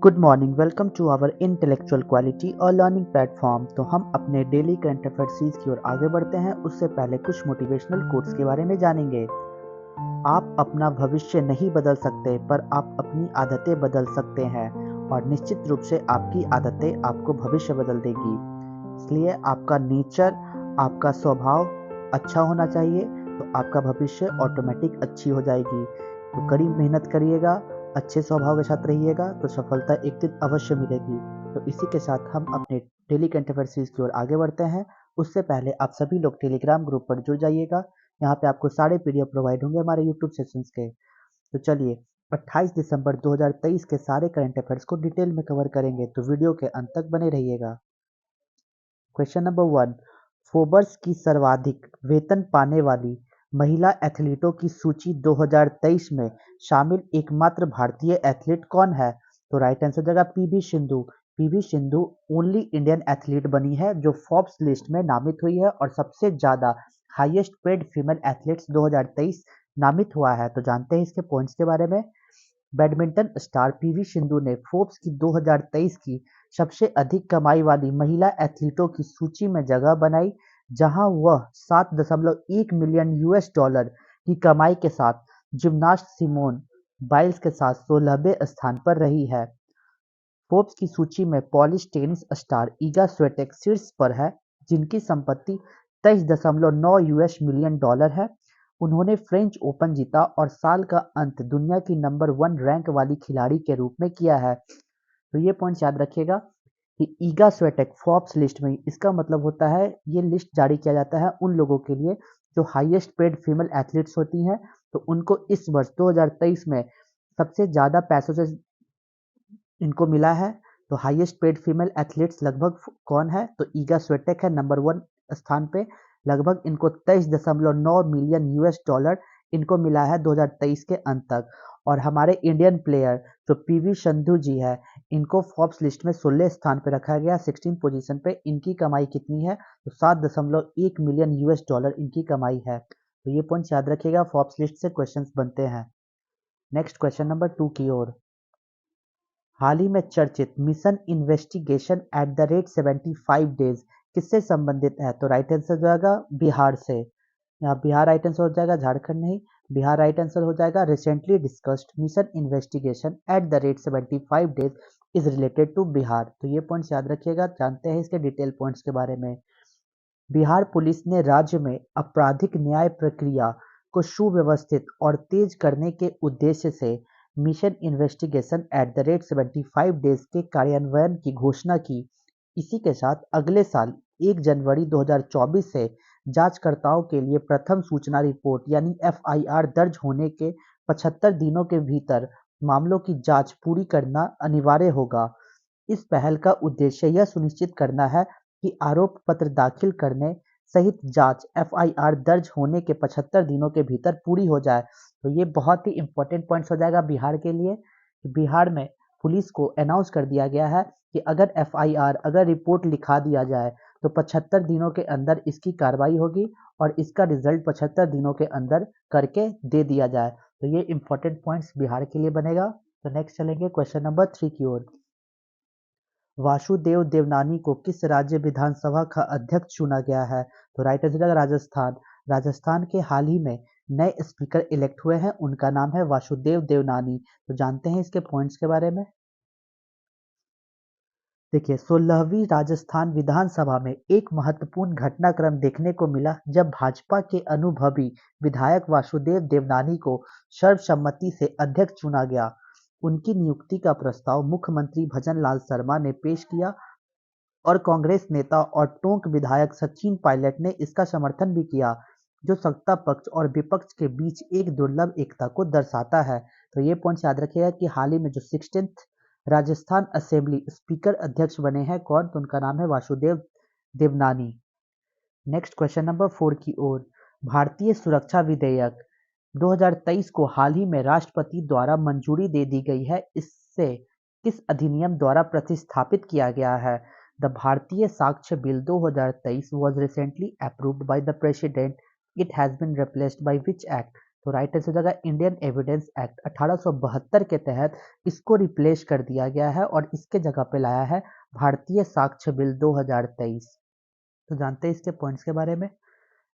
Good morning, welcome to our intellectual quality और learning platform. तो हम अपने डेली करंट अफेयर सीरीज की ओर आगे बढ़ते हैं। उससे पहले कुछ मोटिवेशनल कोट्स के बारे में जानेंगे। आप अपना भविष्य नहीं बदल सकते, पर आप अपनी आदतें बदल सकते हैं और निश्चित रूप से आपकी आदतें आपको भविष्य बदल देगी। इसलिए आपका नेचर, आपका स्वभाव अच्छा होना चाहिए, तो आपका भविष्य ऑटोमेटिक अच्छी हो जाएगी। तो कड़ी मेहनत करिएगा, अच्छे स्वभाव के साथ रहिएगा, तो सफलता एक दिन अवश्य मिलेगी। तो इसी के साथ हम अपने डेली करंट अफेयर सीरीज की ओर आगे बढ़ते हैं। उससे पहले आप सभी लोग टेलीग्राम ग्रुप पर जुड़ जाइएगा। यहाँ पे आपको सारे पीडीएफ प्रोवाइड होंगे हमारे यूट्यूब सेशंस के। तो चलिए, 28 दिसंबर 2023 के सारे करंट अफेयर्स को डिटेल में कवर करेंगे, तो वीडियो के अंत तक बने रहिएगा। क्वेश्चन नंबर 1, फोर्ब्स की सर्वाधिक वेतन पाने वाली महिला एथलीटों की सूची 2023 में शामिल एकमात्र भारतीय एथलीट कौन है? तो राइट आंसर हो जाएगा PV Sindhu. PV Sindhu only Indian athlete बनी है जो फोर्ब्स लिस्ट में नामित हुई है और सबसे ज्यादा हाईएस्ट पेड फीमेल एथलीट्स 2023 नामित हुआ है। तो जानते हैं इसके पॉइंट्स के बारे में। बैडमिंटन स्टार पीवी सिंधु ने फोर्ब्स की 2023 की सबसे अधिक कमाई वाली महिला एथलीटों की सूची में जगह बनाई, जहां वह 7.1 मिलियन यूएस डॉलर की कमाई के साथ जिम्नास्ट सिमोन बाइल्स के साथ 16वें स्थान पर रही है। फोर्ब्स की सूची में पॉलिश टेनिस स्टार ईगा स्विएटेक शीर्ष पर है, जिनकी संपत्ति 23.9 यूएस मिलियन डॉलर है। उन्होंने फ्रेंच ओपन जीता और साल का अंत दुनिया की नंबर 1 रैंक वाली खिलाड़ी के रूप में किया है। तो ये पॉइंट याद रखिएगा कि ईगा स्विएटेक फोर्ब्स लिस्ट में, इसका मतलब होता है ये लिस्ट जारी किया जाता है उन लोगों के लिए जो हाईएस्ट पेड फीमेल एथलीट्स होती हैं। तो उनको इस वर्ष 2023 में सबसे ज्यादा पैसों से इनको मिला है। तो हाईएस्ट पेड फीमेल एथलीट्स लगभग कौन है? तो ईगा स्विएटेक है नंबर 1 स्थान पे। लगभग इनको 23.9 मिलियन यूएस डॉलर इनको मिला है 2023 के अंत तक। और हमारे इंडियन प्लेयर जो पीवी संधू जी है, इनको फोर्ब्स लिस्ट में 16 स्थान पे रखा गया, 16 पोजीशन पे। इनकी कमाई कितनी है? तो 7.1 मिलियन यूएस डॉलर इनकी कमाई है। तो ये पॉइंट याद रखिएगा, फोर्ब्स लिस्ट से क्वेश्चंस बनते हैं। नेक्स्ट क्वेश्चन नंबर 2 की ओर। हाल ही में चर्चित mission investigation at the rate 75 days किससे संबंधित है? तो राइट आंसर हो जाएगा बिहार से। यहाँ बिहार राइट आंसर हो जाएगा, झारखंड नहीं। बिहार राइट आंसर हो जाएगा। Recently discussed mission investigation at the rate 75 days is related to Bihar. तो ये पॉइंट्स याद रखिएगा। जानते हैं इसके डिटेल पॉइंट्स के बारे में। बिहार पुलिस ने राज्य में आपराधिक न्याय प्रक्रिया को सुव्यवस्थित और तेज करने के उद्देश्य से mission investigation at the rate 75 days के कार्यान्वयन की घोषणा की। इसी के साथ अगले साल 1 जनवरी 2024 से जांचकर्ताओं के लिए प्रथम सूचना रिपोर्ट यानी एफआईआर दर्ज होने के 75 दिनों के भीतर मामलों की जांच पूरी करना अनिवार्य होगा। इस पहल का उद्देश्य यह सुनिश्चित करना है कि आरोप पत्र दाखिल करने सहित जांच एफआईआर दर्ज होने के 75 दिनों के भीतर पूरी हो जाए। तो ये बहुत ही इंपॉर्टेंट पॉइंट्स हो जाएगा बिहार के लिए कि बिहार में पुलिस को अनाउंस कर दिया गया है कि अगर एफआईआर, अगर रिपोर्ट लिखा दिया जाए तो 75 दिनों के अंदर इसकी कार्रवाई होगी और इसका रिजल्ट 75 दिनों के अंदर करके दे दिया जाए। तो ये इंपॉर्टेंट पॉइंट्स बिहार के लिए बनेगा। तो नेक्स्ट चलेंगे क्वेश्चन नंबर 3 की ओर। वासुदेव देवनानी को किस राज्य विधानसभा का अध्यक्ष चुना गया है? तो राइट आंसर राजस्थान। राजस्थान के हाल ही में नए स्पीकर इलेक्ट हुए हैं, उनका नाम है वासुदेव देवनानी। तो जानते हैं इसके पॉइंट्स के बारे में। देखिए, 16वीं राजस्थान विधानसभा में एक महत्वपूर्ण घटनाक्रम देखने को मिला जब भाजपा के अनुभवी विधायक वासुदेव देवनानी को सर्वसम्मति से अध्यक्ष चुना गया। उनकी नियुक्ति का प्रस्ताव मुख्यमंत्री भजन लाल शर्मा ने पेश किया और कांग्रेस नेता और टोंक विधायक सचिन पायलट ने इसका समर्थन भी किया, जो सत्ता पक्ष और विपक्ष के बीच एक दुर्लभ एकता को दर्शाता है। तो ये पॉइंट याद रखिएगा कि हाल ही में जो 16th राजस्थान असेंबली स्पीकर अध्यक्ष बने हैं कौन? तो उनका नाम है Vasudev Devnani. Next question number 4 की ओर। भारतीय सुरक्षा विधेयक 2023 को हाल ही में राष्ट्रपति द्वारा मंजूरी दे दी गई है। इससे किस अधिनियम द्वारा प्रतिस्थापित किया गया है? द भारतीय साक्ष्य bill 2023 was recently approved by the president. It has been replaced by which act? तो राइट आंसर हो जाएगा इंडियन एविडेंस एक्ट 1872 के तहत इसको रिप्लेस कर दिया गया है और इसके जगह पे लाया है भारतीय साक्ष्य बिल 2023। तो जानते हैं इसके पॉइंट्स के बारे में।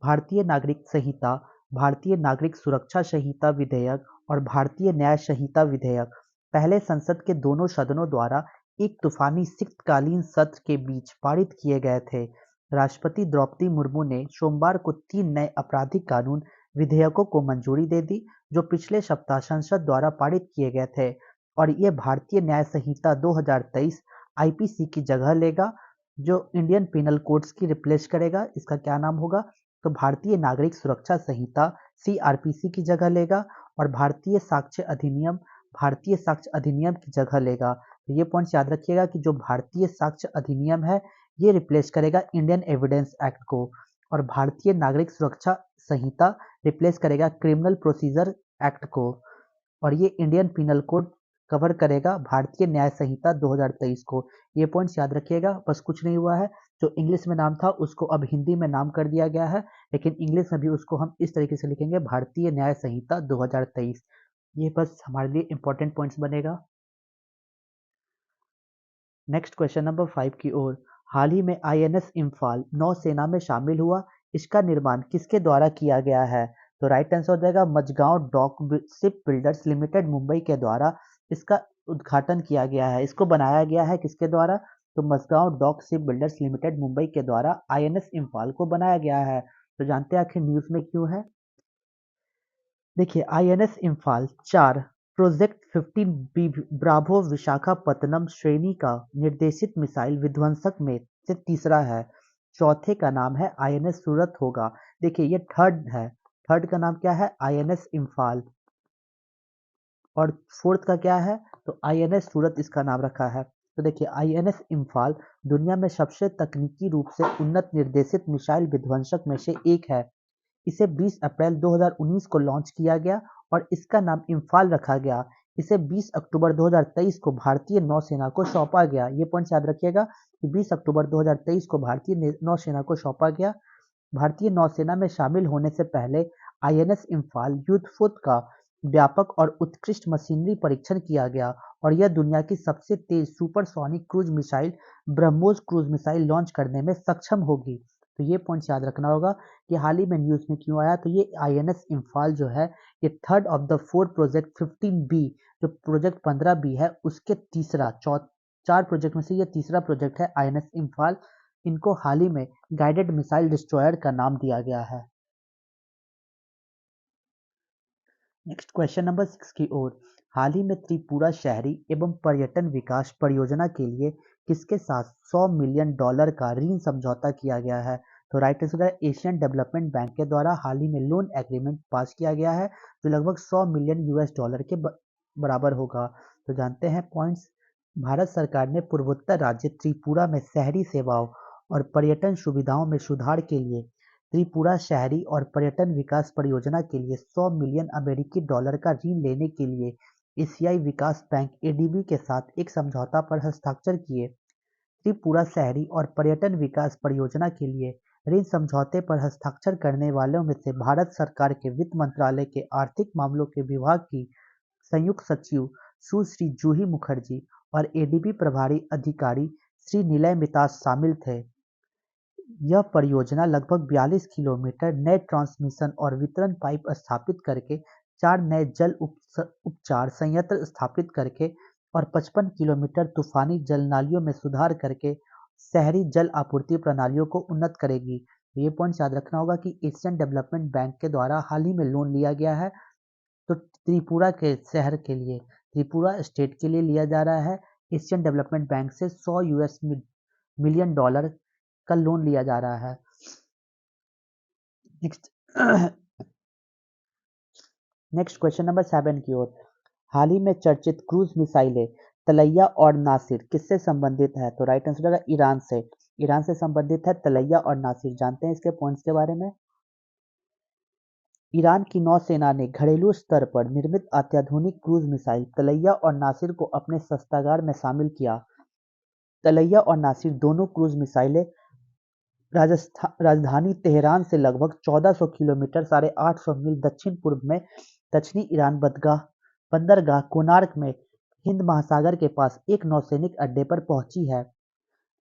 भारतीय नागरिक संहिता, भारतीय नागरिक सुरक्षा संहिता विधेयक और भारतीय न्याय संहिता विधेयक पहले संसद के दोनों सदनों द्वारा एक तूफानी शीतकालीन सत्र के बीच पारित किए गए थे। राष्ट्रपति द्रौपदी मुर्मू ने सोमवार को 3 नए आपराधिक कानून विधेयकों को मंजूरी दे दी, जो पिछले सप्ताह संसद द्वारा पारित किए गए थे, और ये भारतीय न्याय संहिता 2023 आईपीसी की जगह लेगा, जो इंडियन पिनल कोड्स की रिप्लेस करेगा। इसका क्या नाम होगा? तो भारतीय नागरिक सुरक्षा संहिता सीआरपीसी की जगह लेगा और भारतीय साक्ष्य अधिनियम की जगह लेगा। तो ये पॉइंट्स याद रखिएगा कि जो भारतीय साक्ष्य अधिनियम है ये रिप्लेस करेगा इंडियन एविडेंस एक्ट को, और भारतीय नागरिक सुरक्षा संहिता रिप्लेस करेगा क्रिमिनल प्रोसीजर एक्ट को, और ये इंडियन पिनल कोड कवर करेगा भारतीय न्याय संहिता 2023 को। ये पॉइंट्स याद रखिएगा। बस कुछ नहीं हुआ है, जो इंग्लिश में नाम था उसको अब हिंदी में नाम कर दिया गया है, लेकिन इंग्लिश में भी उसको हम इस तरीके से लिखेंगे भारतीय न्याय संहिता 2023। ये बस हमारे लिए इंपॉर्टेंट पॉइंट्स बनेगा। नेक्स्ट क्वेश्चन नंबर 5 की ओर। हाल ही में आईएनएस इम्फाल नौसेना में शामिल हुआ, इसका निर्माण किसके द्वारा किया गया है? तो राइट आंसर हो जाएगा Mazagon dock ship builders limited Mumbai के द्वारा इसका उद्घाटन किया गया है। इसको बनाया गया है किसके द्वारा? तो Mazagon dock ship builders limited Mumbai के द्वारा आईएनएस इम्फाल को बनाया गया है। तो जानते हैं आखिर न्यूज में क्यों है? देखिए, INS Imphal 4 project 15 B bravo Visakhapatnam श्रेणी का निर्देशित मिसाइल विध्वंसक में से तीसरा है। चौथे का नाम है आईएनएस सूरत होगा। देखिए, ये थर्ड है। थर्ड का नाम क्या है? आईएनएस इम्फाल। और फोर्थ का क्या है? तो आईएनएस सूरत इसका नाम रखा है। तो देखिए, आईएनएस इम्फाल दुनिया में सबसे तकनीकी रूप से उन्नत निर्देशित मिसाइल विध्वंसक में से एक है। इसे 20 अप्रैल 2019 को लॉन्च किया गया और इसका नाम इम्फाल रखा गया। इसे 20 अक्टूबर 2023 को भारतीय नौसेना को सौंपा गया। ये पॉइंट याद रखिएगा कि 20 अक्टूबर 2023 को भारतीय नौसेना को सौंपा गया। भारतीय नौसेना में शामिल होने से पहले आईएनएस इम्फाल युद्धपोत का व्यापक और उत्कृष्ट मशीनरी परीक्षण किया गया और यह दुनिया की सबसे तेज supersonic cruise missile BrahMos cruise missile launch करने में सक्षम होगी। तो ये पॉइंट्स याद रखना होगा कि हाल ही में न्यूज में क्यों आया। तो ये आईएनएस इम्फाल जो है ये third of the four project 15 B, जो प्रोजेक्ट 15 बी है उसके तीसरा 4 प्रोजेक्ट में से ये तीसरा प्रोजेक्ट है आईएनएस इम्फाल। इनको हाल ही में गाइडेड मिसाइल डिस्ट्रॉयर का नाम दिया गया है। नेक्स्ट क्वेश्चन नंबर 6 की ओर। हाल ही में त्रिपुरा शहरी एवं पर्यटन विकास परियोजना के लिए किसके साथ $100 मिलियन का ऋण समझौता किया गया है? तो राइट आंसर है एशियन डेवलपमेंट बैंक के द्वारा हाल ही में लोन एग्रीमेंट पास किया गया है, जो लगभग $100 मिलियन के बराबर होगा। तो जानते हैं पॉइंट्स। भारत सरकार ने पूर्वोत्तर राज्य त्रिपुरा में शहरी सेवाओं और पर्यटन सुविधाओं में सुधार के लिए त्रिपुरा शहरी और पर्यटन विकास परियोजना के लिए $100 मिलियन का ऋण लेने के लिए एशियाई विकास बैंक एडीबी के साथ एक समझौता पर हस्ताक्षर किए। त्रिपुरा शहरी और पर्यटन विकास परियोजना के लिए ऋण समझौते पर हस्ताक्षर करने वालों में से भारत सरकार के वित्त मंत्रालय के आर्थिक मामलों के विभाग की संयुक्त सचिव सुश्री जूही मुखर्जी और एडीबी प्रभारी अधिकारी श्री निलय मितास शामिल थे। यह परियोजना लगभग 42 किलोमीटर नए ट्रांसमिशन और वितरण पाइप स्थापित करके, 4 नए जल उपचार संयंत्र स्थापित करके और 55 किलोमीटर तूफानी जल नालियों में सुधार करके शहरी जल आपूर्ति प्रणालियों को उन्नत करेगी। ये पॉइंट याद रखना होगा कि एशियन डेवलपमेंट बैंक के द्वारा हाल ही में लोन लिया गया है, तो त्रिपुरा के शहर के लिए, त्रिपुरा स्टेट के लिए लिया जा रहा है। एशियन डेवलपमेंट बैंक से $100 मिलियन का लोन लिया जा रहा है। नेक्स्ट नेक्स्ट क्वेश्चन नंबर 7 की ओर। हाल ही में चर्चित क्रूज मिसाइलें तलैया और नासिर किससे संबंधित है? तो राइट आंसर है ईरान से। ईरान से संबंधित है तलैया और नासिर। जानते हैं इसके पॉइंट्स के बारे में। ईरान की नौसेना ने घरेलू स्तर पर निर्मित अत्याधुनिक क्रूज मिसाइल तलैया और नासिर को अपने शस्त्रागार में शामिल किया। तलैया और नासिर दोनों क्रूज मिसाइलें राजधानी तेहरान से लगभग 1400 किलोमीटर (850 मील) दक्षिण पूर्व में दक्षिणी ईरान बंदरगाह कोणार्क में हिंद महासागर के पास एक नौसैनिक अड्डे पर पहुंची है।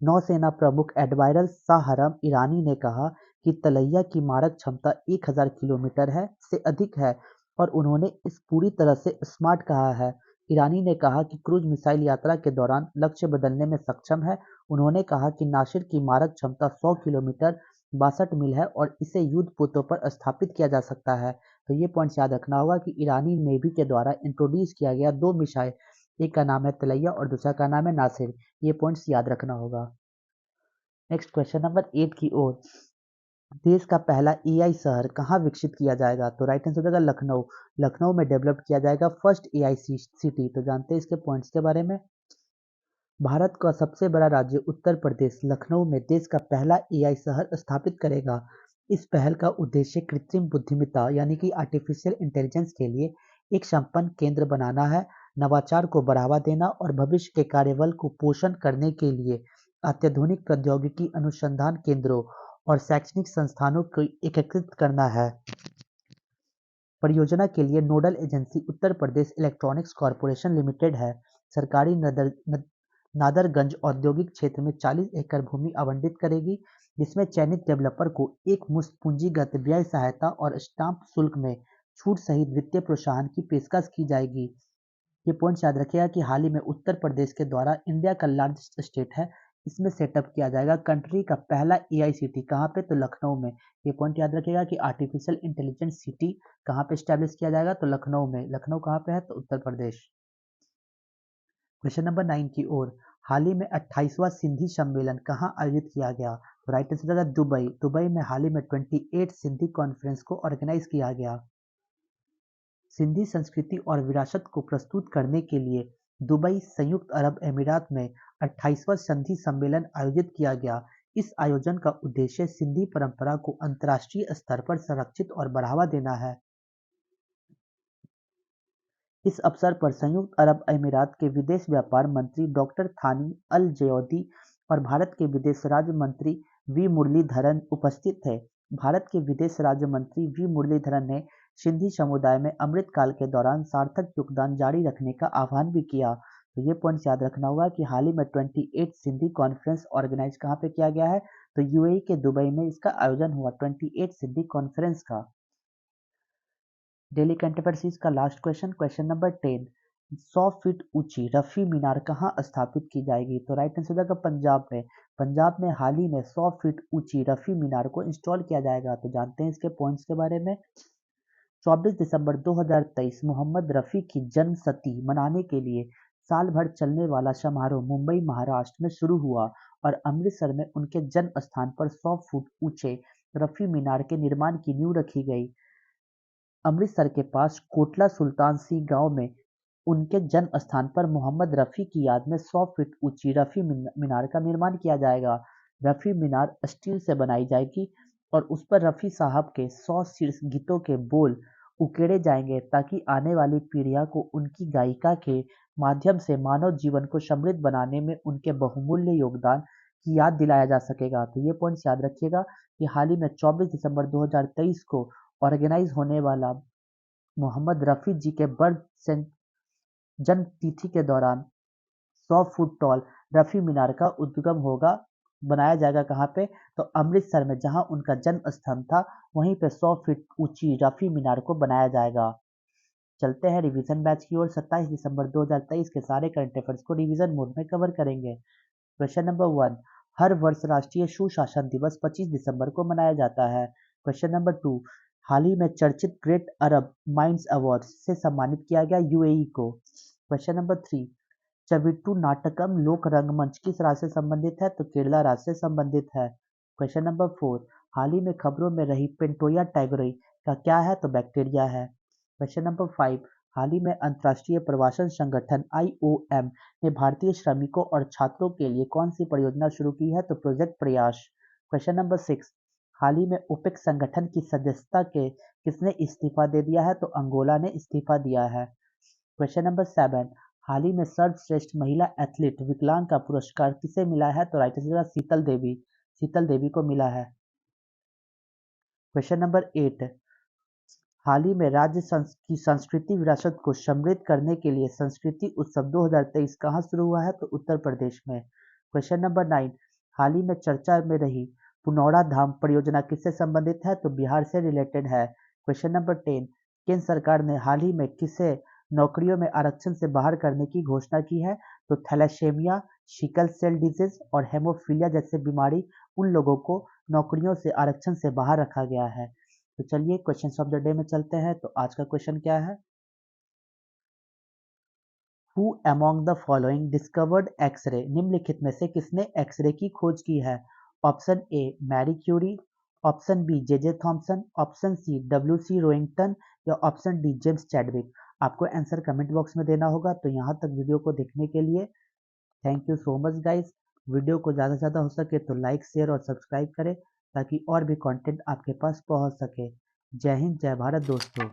नौसेना प्रमुख एडमिरल शाहराम ईरानी ने कहा कि तलैया की मारक क्षमता 1000 किलोमीटर से अधिक है और उन्होंने इस पूरी तरह से स्मार्ट कहा है। ईरानी ने कहा कि क्रूज मिसाइल यात्रा के दौरान लक्ष्य बदलने में सक्षम है। उन्होंने कहा कि नासिर की मारक क्षमता 100 किलोमीटर 62 मील है और इसे युद्ध पोतों पर स्थापित किया जा सकता है। तो ये पॉइंट्स याद रखना होगा कि ईरानी नेवी के द्वारा इंट्रोड्यूस किया गया 2 मिसाइल, एक का नाम है तलैया और दूसरा का नाम है नासिर। ये पॉइंट्स याद रखना होगा। नेक्स्ट क्वेश्चन नंबर 8 की ओर। देश का पहला एआई शहर कहाँ विकसित किया जाएगा? तो राइट आंसर हो जाएगा लखनऊ। लखनऊ में डेवलप किया जाएगा फर्स्ट एआई सिटी। तो जानते हैं इसके पॉइंट्स के बारे में। भारत का सबसे बड़ा राज्य उत्तर प्रदेश लखनऊ में देश का पहला एआई शहर स्थापित करेगा। इस पहल का उद्देश्य कृत्रिम बुद्धिमत्ता यानी कि आर्टिफिशियल इंटेलिजेंस के लिए एक संपन्न केंद्र बनाना है, नवाचार को बढ़ावा देना और भविष्य के कार्यबल को पोषण करने के लिए अत्याधुनिक प्रौद्योगिकी अनुसंधान केंद्रों और शैक्षणिक संस्थानों को एकीकृत करना है। परियोजना के लिए nodal agency Uttar Pradesh electronics corporation limited है। सरकारी नादरगंज औद्योगिक क्षेत्र में 40 एकड़ भूमि आवंटित करेगी, जिसमें चयनित डेवलपर को एकमुश्त पूंजीगत व्यय सहायता और स्टाम्प शुल्क में छूट सहित वित्तीय प्रोत्साहन की पेशकश की जाएगी। ये पॉइंट याद रखिएगा कि हाल ही में उत्तर प्रदेश के द्वारा इंडिया का लार्जेस्ट स्टेट है, इसमें सेटअप किया जाएगा कंट्री का पहला एआई सिटी। कहाँ पे? तो लखनऊ में। ये पॉइंट याद रखिएगा कि आर्टिफिशियल इंटेलिजेंस सिटी कहाँ पे स्टैब्लिश किया जाएगा? तो लखनऊ में। लखनऊ कहाँ पे है? तो उत्तर प्रदेश। क्वेश्चन नंबर 9 की ओर। हाल ही में 28वां सिंधी सम्मेलन कहाँ आयोजित किया गया? तो राइट आंसर होगा दुबई। दुबई में हाल ही में 28 सिंधी कॉन्फ्रेंस को ऑर्गेनाइज किया गया। सिंधी संस्कृति और विरासत को प्रस्तुत करने के लिए दुबई, संयुक्त अरब अमीरात में 28वां संधि सम्मेलन आयोजित किया गया। इस आयोजन का उद्देश्य सिंधी परंपरा को अंतर्राष्ट्रीय स्तर पर संरक्षित और बढ़ावा देना है। इस अवसर पर संयुक्त अरब अमीरात के विदेश व्यापार मंत्री डॉक्टर थानी अल जयौदी और भारत के विदेश राज्य मंत्री वी मुरलीधरन उपस्थित थे। भारत के विदेश राज्य मंत्री वी मुरलीधरन ने सिंधी समुदाय में अमृतकाल के दौरान सार्थक योगदान जारी रखने का आह्वान भी किया। तो ये पॉइंट याद रखना होगा कि हाल ही में 28 सिंधी कॉन्फ्रेंस ऑर्गेनाइज कहाँ पे किया गया है? तो यूएई के दुबई में इसका आयोजन हुआ 28 सिंधी कॉन्फ्रेंस का। डेली करंट अफेयर्स का last question, question number 10। 100 feet ऊंची रफी मीनार कहाँ स्थापित की जाएगी? तो राइट आंसर हो जाएगा पंजाब में। पंजाब में हाल ही में 100 फीट ऊंची रफी मीनार को इंस्टॉल किया जाएगा। तो जानते हैं इसके पॉइंट्स के बारे में। 24 दिसंबर 2023 मोहम्मद रफी की जन्मशती मनाने के लिए साल भर चलने वाला समारोह मुंबई, महाराष्ट्र में शुरू हुआ और अमृतसर में उनके जन्म स्थान पर 100 फुट ऊंचे रफी मीनार के निर्माण की नींव रखी गई। अमृतसर के पास कोटला सुल्तान सिंह गांव में उनके जन्म स्थान पर मोहम्मद रफी की याद में 100 फीट ऊंची रफी मीनार का निर्माण किया जाएगा। रफी मीनार स्टील से बनाई जाएगी और उस पर रफी साहब के 100 शीर्ष गीतों के बोल उकेरे जाएंगे ताकि आने वाली पीढ़ियां को उनकी गायिका के माध्यम से मानव जीवन को समृद्ध बनाने में उनके बहुमूल्य योगदान की याद दिलाया जा सकेगा। तो ये पॉइंट्स याद रखिएगा कि हाल ही में 24 दिसंबर 2023 को ऑर्गेनाइज होने वाला मोहम्मद रफी जी के बर्थ जन्म तिथि के दौरान 100 फुट टॉल रफी मीनार का उद्गम होगा, बनाया जाएगा कहाँ पे? तो अमृतसर में, जहां उनका जन्म स्थान था वहीं पे 100 फीट ऊंची रफी मीनार को बनाया जाएगा। चलते हैं रिवीजन बैच की ओर। 27 दिसंबर 2023 के सारे करंट अफेयर्स को रिवीजन मोड में कवर करेंगे। Question number 1। हर वर्ष राष्ट्रीय सुशासन दिवस 25 दिसंबर को मनाया जाता है। Question number 2। हाल ही में चर्चित ग्रेट अरब माइंड्स अवार्ड से सम्मानित किया गया यूएई को। Question number 3। चविट्टू नाटकम लोक रंगमंच किस राज्य से संबंधित है? तो केरला राज्य से संबंधित है। Question number 4। हाल ही में खबरों में रही पेंटोया टाइग्रोई का क्या है? तो बैक्टीरिया है। Question number 5। हाल ही में अंतर्राष्ट्रीय प्रवासन संगठन आईओएम ने भारतीय श्रमिकों और छात्रों के लिए कौन सी परियोजना शुरू की है? तो प्रोजेक्ट प्रयास। Question number 6। हाल ही में ओपेक संगठन की सदस्यता के किसने इस्तीफा दे दिया है? तो अंगोला ने इस्तीफा दिया है। Question number 7। हाल ही में सर्वश्रेष्ठ महिला एथलीट विकलांग का पुरस्कार किसे मिला है? तो राइट आंसर शीतल देवी। शीतल देवी को मिला है? क्वेश्चन नंबर 8, हाल ही में राज्य की संस्कृति विरासत को समृद्ध करने के लिए संस्कृति उत्सव 2023 कहाँ शुरू हुआ है? तो उत्तर प्रदेश में। क्वेश्चन नंबर 9, हाल ही में चर्चा में रही पुनौरा धाम परियोजना किससे संबंधित है? तो बिहार से रिलेटेड है। क्वेश्चन नंबर 10, केंद्र सरकार ने हाल ही में किसे नौकरियों में आरक्षण से बाहर करने की घोषणा की है? तो थैलेसेमिया, सिकल सेल डिजीज और हेमोफीलिया जैसे बीमारी उन लोगों को नौकरियों से आरक्षण से बाहर रखा गया है। तो चलिए क्वेश्चन ऑफ द डे में चलते हैं। तो आज का क्वेश्चन क्या है? Who among the following discovered X ray? निम्नलिखित में से किसने एक्सरे की खोज की है? Option A Marie Curie, option B J J Thomson, option C W C Roentgen या ऑप्शन डी जेम्स चैडविक। आपको आंसर कमेंट बॉक्स में देना होगा। तो यहाँ तक वीडियो को देखने के लिए thank you so much guys. Video को ज़्यादा से ज़्यादा हो सके तो लाइक शेयर और सब्सक्राइब करें ताकि और भी कंटेंट आपके पास पहुंच सके। जय हिंद, जय भारत दोस्तों।